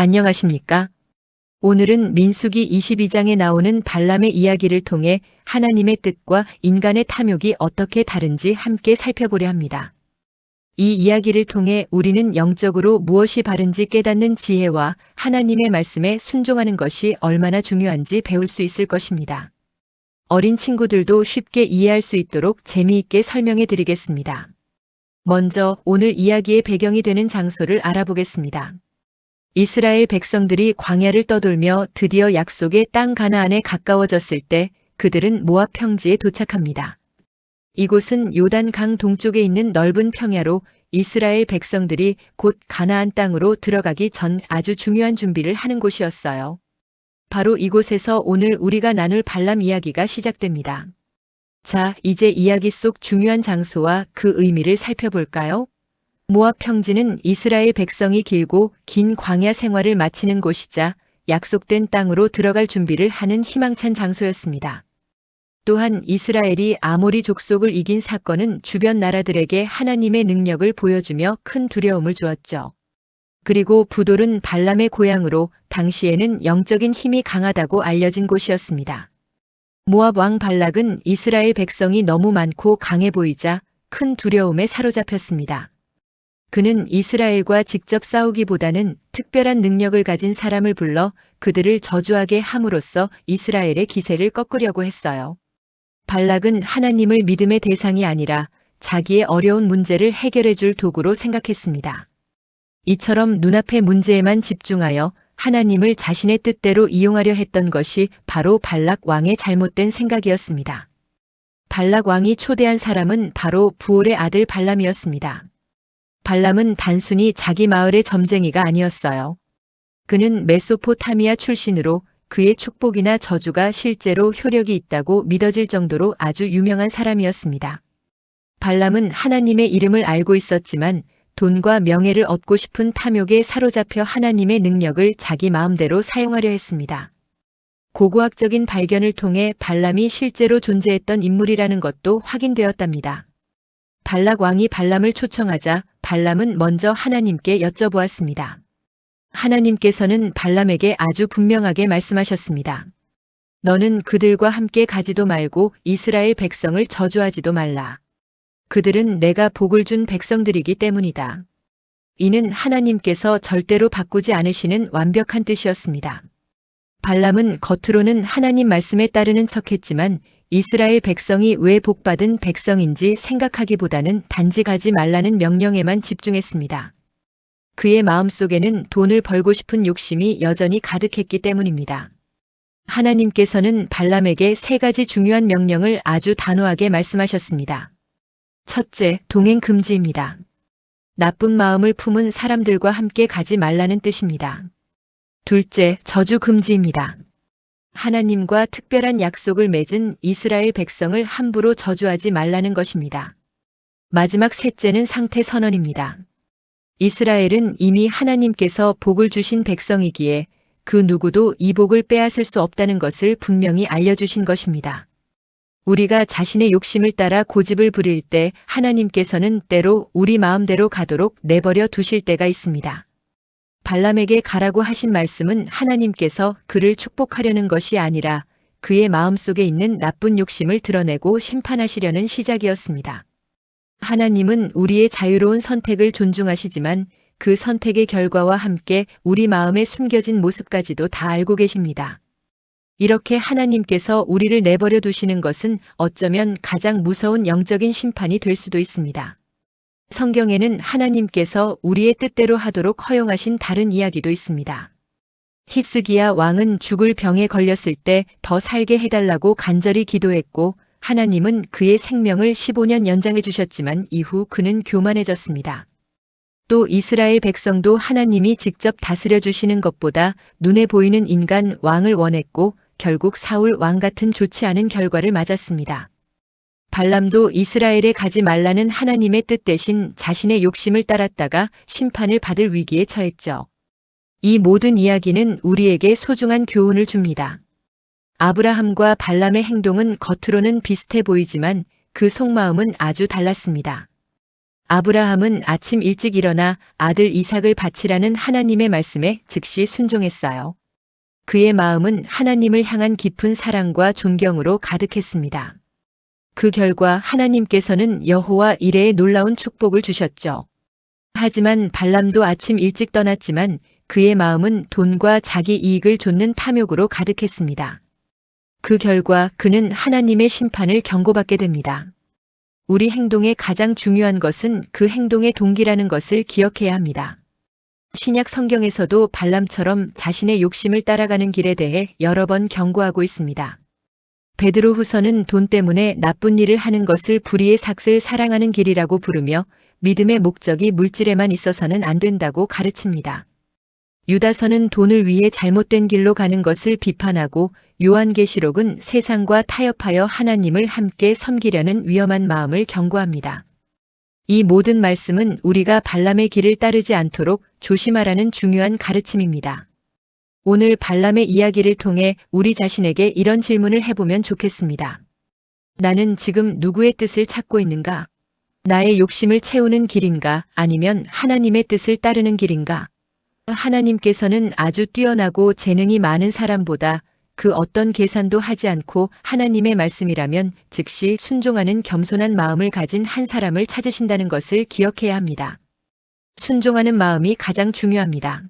안녕하십니까? 오늘은 민수기 22장에 나오는 발람의 이야기를 통해 하나님의 뜻과 인간의 탐욕이 어떻게 다른지 함께 살펴보려 합니다. 이 이야기를 통해 우리는 영적으로 무엇이 바른지 깨닫는 지혜와 하나님의 말씀에 순종하는 것이 얼마나 중요한지 배울 수 있을 것입니다. 어린 친구들도 쉽게 이해할 수 있도록 재미있게 설명해 드리겠습니다. 먼저 오늘 이야기의 배경이 되는 장소를 알아보겠습니다. 이스라엘 백성들이 광야를 떠돌며 드디어 약속의 땅 가나안에 가까워졌을 때 그들은 모압 평지에 도착합니다. 이곳은 요단 강 동쪽에 있는 넓은 평야로 이스라엘 백성들이 곧 가나안 땅으로 들어가기 전 아주 중요한 준비를 하는 곳이었어요. 바로 이곳에서 오늘 우리가 나눌 발람 이야기가 시작됩니다. 자, 이제 이야기 속 중요한 장소와 그 의미를 살펴볼까요? 모압 평지는 이스라엘 백성이 길고 긴 광야 생활을 마치는 곳이자 약속된 땅으로 들어갈 준비를 하는 희망찬 장소였습니다. 또한 이스라엘이 아모리 족속을 이긴 사건은 주변 나라들에게 하나님의 능력을 보여주며 큰 두려움을 주었죠. 그리고 부돌은 발람의 고향으로 당시에는 영적인 힘이 강하다고 알려진 곳이었습니다. 모압 왕 발락은 이스라엘 백성이 너무 많고 강해 보이자 큰 두려움에 사로잡혔습니다. 그는 이스라엘과 직접 싸우기보다는 특별한 능력을 가진 사람을 불러 그들을 저주하게 함으로써 이스라엘의 기세를 꺾으려고 했어요. 발락은 하나님을 믿음의 대상이 아니라 자기의 어려운 문제를 해결해 줄 도구로 생각했습니다. 이처럼 눈앞의 문제에만 집중하여 하나님을 자신의 뜻대로 이용하려 했던 것이 바로 발락 왕의 잘못된 생각이었습니다. 발락 왕이 초대한 사람은 바로 부올의 아들 발람이었습니다. 발람은 단순히 자기 마을의 점쟁이가 아니었어요. 그는 메소포타미아 출신으로 그의 축복이나 저주가 실제로 효력이 있다고 믿어질 정도로 아주 유명한 사람이었습니다. 발람은 하나님의 이름을 알고 있었지만 돈과 명예를 얻고 싶은 탐욕에 사로잡혀 하나님의 능력을 자기 마음대로 사용하려 했습니다. 고고학적인 발견을 통해 발람이 실제로 존재했던 인물이라는 것도 확인되었답니다. 발락 왕이 발람을 초청하자 발람은 먼저 하나님께 여쭤보았습니다. 하나님께서는 발람에게 아주 분명하게 말씀하셨습니다. 너는 그들과 함께 가지도 말고 이스라엘 백성을 저주하지도 말라. 그들은 내가 복을 준 백성들이기 때문이다. 이는 하나님께서 절대로 바꾸지 않으시는 완벽한 뜻이었습니다. 발람은 겉으로는 하나님 말씀에 따르는 척했지만 이스라엘 백성이 왜 복받은 백성인지 생각하기보다는 단지 가지 말라는 명령에만 집중했습니다. 그의 마음속에는 돈을 벌고 싶은 욕심이 여전히 가득했기 때문입니다. 하나님께서는 발람에게 3가지 중요한 명령을 아주 단호하게 말씀하셨습니다. 첫째, 동행 금지입니다. 나쁜 마음을 품은 사람들과 함께 가지 말라는 뜻입니다. 둘째, 저주 금지입니다. 하나님과 특별한 약속을 맺은 이스라엘 백성을 함부로 저주하지 말라는 것입니다. 마지막 셋째는 상태 선언입니다. 이스라엘은 이미 하나님께서 복을 주신 백성이기에 그 누구도 이 복을 빼앗을 수 없다는 것을 분명히 알려주신 것입니다. 우리가 자신의 욕심을 따라 고집을 부릴 때 하나님께서는 때로 우리 마음대로 가도록 내버려 두실 때가 있습니다. 발람에게 가라고 하신 말씀은 하나님께서 그를 축복하려는 것이 아니라 그의 마음속에 있는 나쁜 욕심을 드러내고 심판하시려는 시작이었습니다. 하나님은 우리의 자유로운 선택을 존중하시지만 그 선택의 결과와 함께 우리 마음에 숨겨진 모습까지도 다 알고 계십니다. 이렇게 하나님께서 우리를 내버려 두시는 것은 어쩌면 가장 무서운 영적인 심판이 될 수도 있습니다. 성경에는 하나님께서 우리의 뜻대로 하도록 허용하신 다른 이야기도 있습니다. 히스기야 왕은 죽을 병에 걸렸을 때 더 살게 해달라고 간절히 기도했고 하나님은 그의 생명을 15년 연장해 주셨지만 이후 그는 교만해졌습니다. 또 이스라엘 백성도 하나님이 직접 다스려 주시는 것보다 눈에 보이는 인간 왕을 원했고 결국 사울 왕 같은 좋지 않은 결과를 맞았습니다. 발람도 이스라엘에 가지 말라는 하나님의 뜻 대신 자신의 욕심을 따랐다가 심판을 받을 위기에 처했죠. 이 모든 이야기는 우리에게 소중한 교훈을 줍니다. 아브라함과 발람의 행동은 겉으로는 비슷해 보이지만 그 속마음은 아주 달랐습니다. 아브라함은 아침 일찍 일어나 아들 이삭을 바치라는 하나님의 말씀에 즉시 순종했어요. 그의 마음은 하나님을 향한 깊은 사랑과 존경으로 가득했습니다. 그 결과 하나님께서는 여호와 이레의 놀라운 축복을 주셨죠. 하지만 발람도 아침 일찍 떠났지만 그의 마음은 돈과 자기 이익을 좇는 탐욕으로 가득했습니다. 그 결과 그는 하나님의 심판을 경고받게 됩니다. 우리 행동의 가장 중요한 것은 그 행동의 동기라는 것을 기억해야 합니다. 신약 성경에서도 발람처럼 자신의 욕심을 따라가는 길에 대해 여러 번 경고하고 있습니다. 베드로후서는 돈 때문에 나쁜 일을 하는 것을 불의의 삭슬 사랑하는 길이라고 부르며 믿음의 목적이 물질에만 있어서는 안 된다고 가르칩니다. 유다서는 돈을 위해 잘못된 길로 가는 것을 비판하고 요한계시록은 세상과 타협하여 하나님을 함께 섬기려는 위험한 마음을 경고합니다. 이 모든 말씀은 우리가 발람의 길을 따르지 않도록 조심하라는 중요한 가르침입니다. 오늘 발람의 이야기를 통해 우리 자신에게 이런 질문을 해보면 좋겠습니다. 나는 지금 누구의 뜻을 찾고 있는가? 나의 욕심을 채우는 길인가? 아니면 하나님의 뜻을 따르는 길인가? 하나님께서는 아주 뛰어나고 재능이 많은 사람보다 그 어떤 계산도 하지 않고 하나님의 말씀이라면 즉시 순종하는 겸손한 마음을 가진 한 사람을 찾으신다는 것을 기억해야 합니다. 순종하는 마음이 가장 중요합니다.